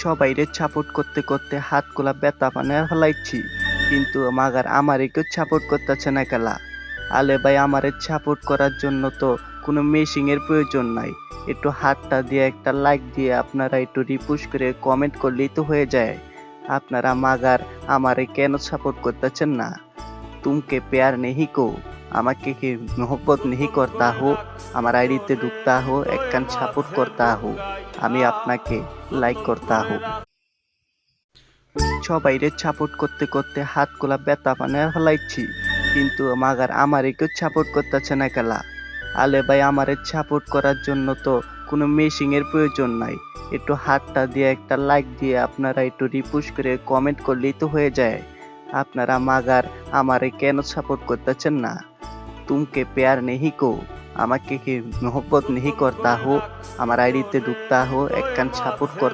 সবাইরে সাপোর্ট করতে করতে হাতগুলা ব্যথা বানায় ফেলাইছি, কিন্তু মাগার আমারে কেউ সাপোর্ট করতেছে না কেলা। আলে ভাই, আমারে সাপোর্ট করার জন্য তো কোনো মেশিং এর প্রয়োজন নাই। একটু হাতটা দিয়ে একটা লাইক দিয়ে আপনারা একটু রিপুশ করে কমেন্ট করলেই তো হয়ে যায়। আপনারা মাগার আমারে কেন সাপোর্ট করতেছেন না? तुमके प्यार नहीं को আমাকে কি मोहब्बत नहीं करता हो, আমার আইডিতে ঢুকতা हो, একখান সাপোর্ট করতা हो, আমি আপনাকে লাইক করতা हो। সবাইরে সাপোর্ট করতে করতে হাতগুলা ব্যথা বানায় ফেলাইছি, কিন্তু মাগার আমারে কেউ সাপোর্ট করতেছে না কেলা। আলে ভাই, আমারে সাপোর্ট করার জন্য তো কোনো মেশিং এর প্রয়োজন নাই। একটু হাতটা দিয়ে একটা লাইক দিয়ে আপনারা একটু রিপুশ করে কমেন্ট করলেই তো হয়ে যায়। আপনারা মাগার আমারে কেন সাপোর্ট করতেছেন না? तुमके प्यार नहीं को আমাকে কি मोहब्बत नहीं करता हो, আমার আইডিতে ঢুকতা हो, একখান সাপোর্ট কর।